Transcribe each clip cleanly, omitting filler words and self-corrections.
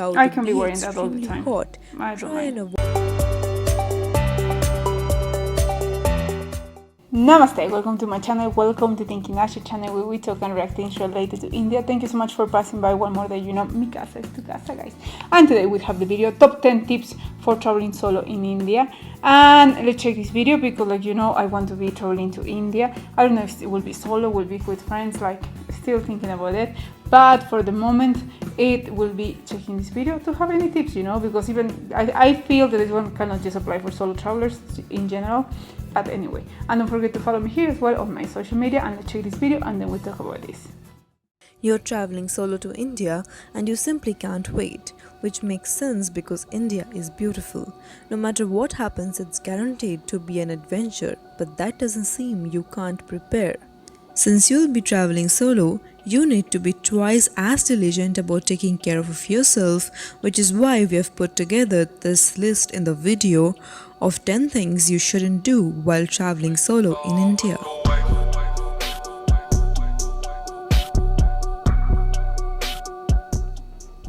I to can be be wearing that all the extremely time. hot. I don't Try mind. and avoid. Namaste, welcome to my channel, welcome to Thinking Asia channel where we talk and react things related to India. Thank you so much for passing by. One more day, you know, mi casa es tu casa, guys. And today we have the video, top 10 tips for traveling solo in India. And let's check this video because, like, you know, I want to be traveling to India. I don't know if it will be solo, will be with friends, like, still thinking about it. But for the moment, it will be checking this video to have any tips, you know, because even I feel that this one cannot just apply for solo travelers in general. But anyway, and don't forget to follow me here as well on my social media, and let's check this video and then we'll talk about this. You're traveling solo to India and you simply can't wait, which makes sense because India is beautiful. No matter what happens, it's guaranteed to be an adventure, but that doesn't seem you can't prepare. Since you'll be traveling solo, you need to be twice as diligent about taking care of yourself, which is why we have put together this list in the video of 10 things you shouldn't do while traveling solo in India.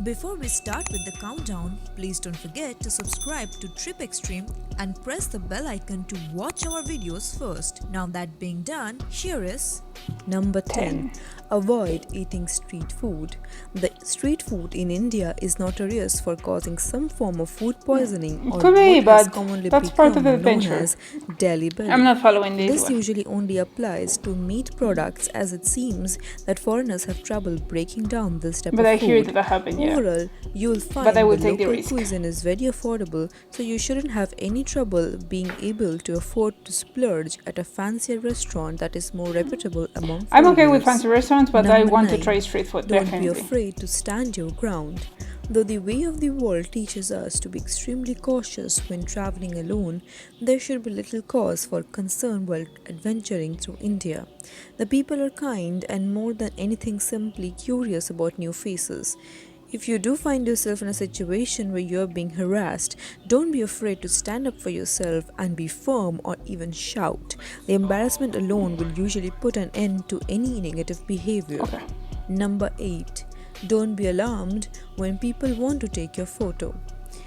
Before we start with the countdown, please don't forget to subscribe to Trip Extreme and press the bell icon to watch our videos first. Now that being done, here is number 10. Avoid eating street food. The street food in India is notorious for causing some form of food poisoning or Could be, what has but commonly that's part of become the known adventure. as Delhi belly. I'm not following this This one. usually only applies to meat products as it seems that foreigners have trouble breaking down this type But of I hear food. that happened, yeah. Overall, you'll But I find will the take the local risk. cuisine is very affordable, so you shouldn't have any trouble being able to afford to splurge at a fancier restaurant that is more reputable among I'm foreigners. okay with fancy restaurants, but I Number want to 9. try street food, Don't be definitely. afraid to stand your ground. Though the way of the world teaches us to be extremely cautious when traveling alone, there should be little cause for concern while adventuring through India. The people are kind and more than anything simply curious about new faces. If you do find yourself in a situation where you are being harassed, don't be afraid to stand up for yourself and be firm or even shout. The embarrassment alone will usually put an end to any negative behavior. Okay. Number 8. Don't be alarmed when people want to take your photo.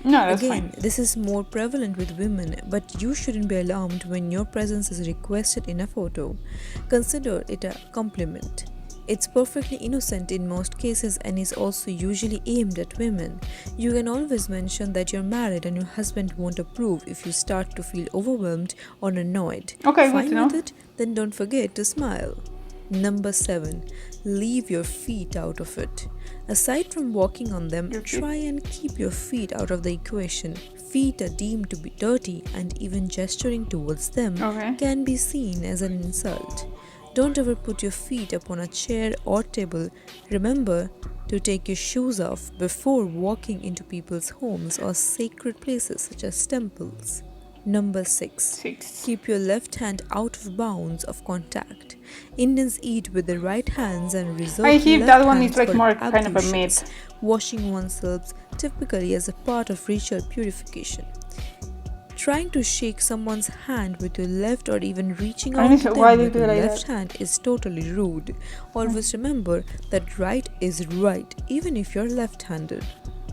No, that's Again, fine. this is more prevalent with women, but you shouldn't be alarmed when your presence is requested in a photo. Consider it a compliment. It's perfectly innocent in most cases and is also usually aimed at women. You can always mention that you're married and your husband won't approve if you start to feel overwhelmed or annoyed. Okay, good to Fine know. with it? Then don't forget to smile. Number 7. Leave your feet out of it. Aside from walking on them, Your feet? try and keep your feet out of the equation. Feet are deemed to be dirty, and even gesturing towards them Okay. can be seen as an insult. Don't ever put your feet upon a chair or table. Remember to take your shoes off before walking into people's homes or sacred places such as temples. Number 6. 6. Keep your left hand out of bounds of contact. Indians eat with their right hands and reserve I hear left that one hands is like for more kind of a ablutions, myth. washing oneself typically as a part of ritual purification. Trying to shake someone's hand with your left or even reaching out to Why them do you with do your like left that? hand is totally rude. Always remember that right is right, even if you're left-handed.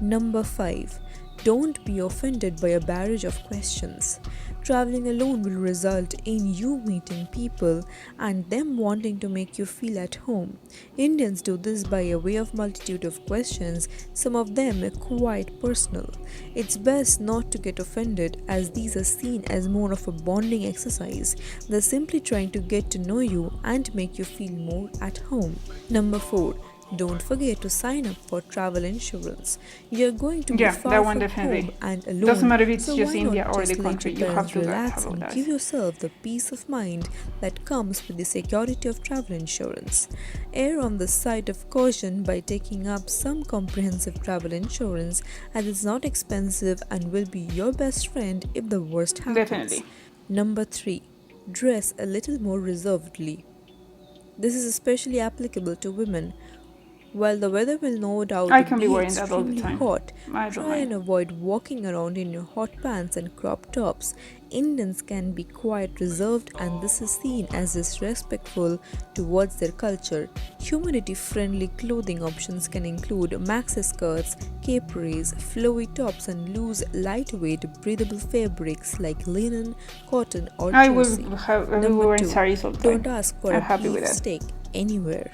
Number 5. Don't be offended by a barrage of questions. Traveling alone will result in you meeting people and them wanting to make you feel at home. Indians do this by a way of multitude of questions, some of them quite personal. It's best not to get offended as these are seen as more of a bonding exercise. They're simply trying to get to know you and make you feel more at home. Number 4. Don't forget to sign up for travel insurance. You're going to be Yeah, far that one from home definitely. and Doesn't alone, matter if it's so just why India not or the just let country, your you have parents to relax have and that. give yourself the peace of mind that comes with the security of travel insurance. Err on the side of caution by taking up some comprehensive travel insurance as it's not expensive and will be your best friend if the worst happens. Definitely. Number 3. Dress a little more reservedly. This is especially applicable to women While the weather will no doubt I can be be wearing that all the extremely time. hot, I don't try and mind. avoid walking around in your hot pants and crop tops. Indians can be quite reserved, and this is seen as disrespectful towards their culture. Humidity friendly clothing options can include maxi skirts, capris, flowy tops, and loose, lightweight, breathable fabrics like linen, cotton, or I will jersey. be Number wearing 2. saris all the Don't time. ask for I'm a happy with beef that. steak anywhere.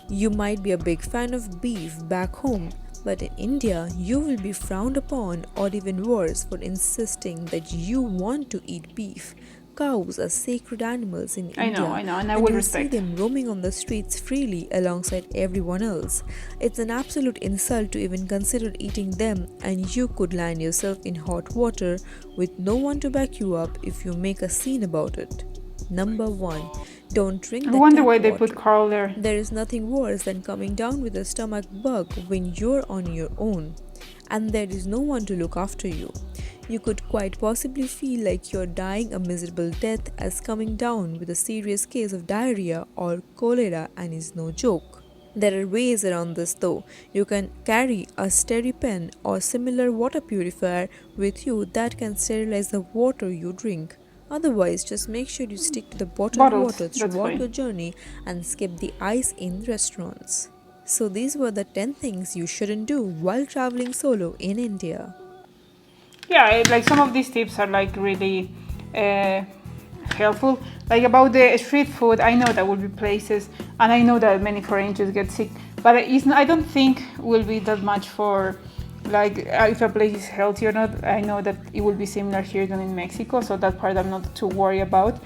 You might be a big fan of beef back home, but in India, you will be frowned upon, or even worse, for insisting that you want to eat beef. Cows are sacred animals in India, I know, and I and will you'll see respect. them roaming on the streets freely alongside everyone else. It's an absolute insult to even consider eating them, and you could land yourself in hot water with no one to back you up if you make a scene about it. Number 1. Don't drink I the wonder tap why they put water. Carl there. There is nothing worse than coming down with a stomach bug when you're on your own and there is no one to look after you. You could quite possibly feel like you're dying a miserable death, as coming down with a serious case of diarrhea or cholera and is no joke. There are ways around this though. You can carry a SteriPen or similar water purifier with you that can sterilize the water you drink. Otherwise, just make sure you stick to the bottled Bottles, water that's throughout your fine. journey and skip the ice in restaurants. So, these were the 10 things you shouldn't do while traveling solo in India. Yeah, like some of these tips are like really uh, helpful. Like about the street food, I know there will be places, and I know that many foreigners get sick, but I don't think will be that much for like if a place is healthy or not. I know that it will be similar here than in Mexico, so that part I'm not too worried about.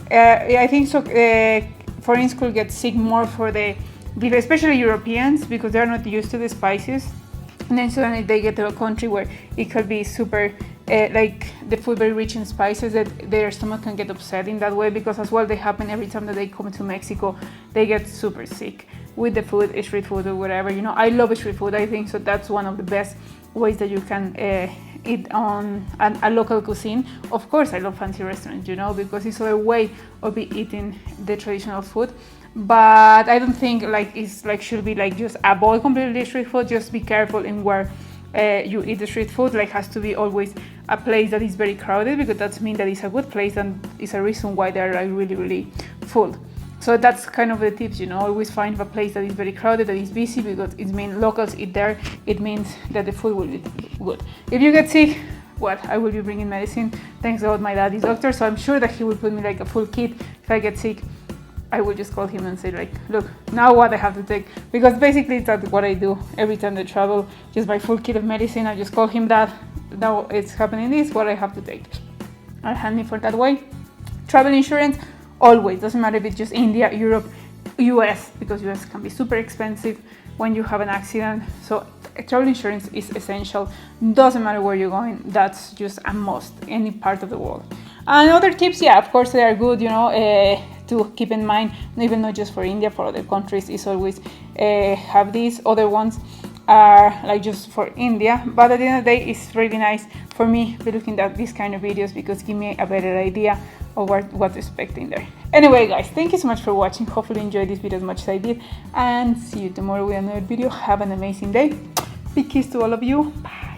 I think so. Foreigners could get sick more for the, especially Europeans, because they're not used to the spices, and then suddenly they get to a country where it could be super like the food very rich in spices, that their stomach can get upset in that way, because as well they happen every time that they come to Mexico, they get super sick with the food, street food or whatever. I love street food. I think so that's one of the best ways that you can eat on a local cuisine. Of course I love fancy restaurants, because it's a way of eating the traditional food, but I don't think like it's like should be like just avoid completely street food. Just be careful in where you eat the street food. Like has to be always a place that is very crowded, because that means that it's a good place and it's a reason why they're like really really full. So that's kind of the tips, always find a place that is very crowded, that is busy, because it means locals eat there. It means that the food will be good. If you get sick, well, I will be bringing medicine. Thanks God my dad is doctor, so I'm sure that he will put me like a full kit. If I get sick, I will just call him and say like, look, now what I have to take, because basically that's what I do every time I travel. Just my full kit of medicine, I just call him that. Now it's happening this, what I have to take. I'll hand me for that way. Travel insurance, always, doesn't matter if it's just India, Europe, US, because US can be super expensive when you have an accident. So travel insurance is essential. Doesn't matter where you're going, that's just a must, any part of the world. And other tips, yeah, of course they are good, to keep in mind, even not just for India, for other countries, is always have these. Other ones are like just for India, but at the end of the day, it's really nice for me be looking at these kind of videos, because give me a better idea of what to expect in there. Anyway guys, thank you so much for watching. Hopefully you enjoyed this video as much as I did, and see you tomorrow with another video. Have an amazing day. Big kiss to all of you. Bye.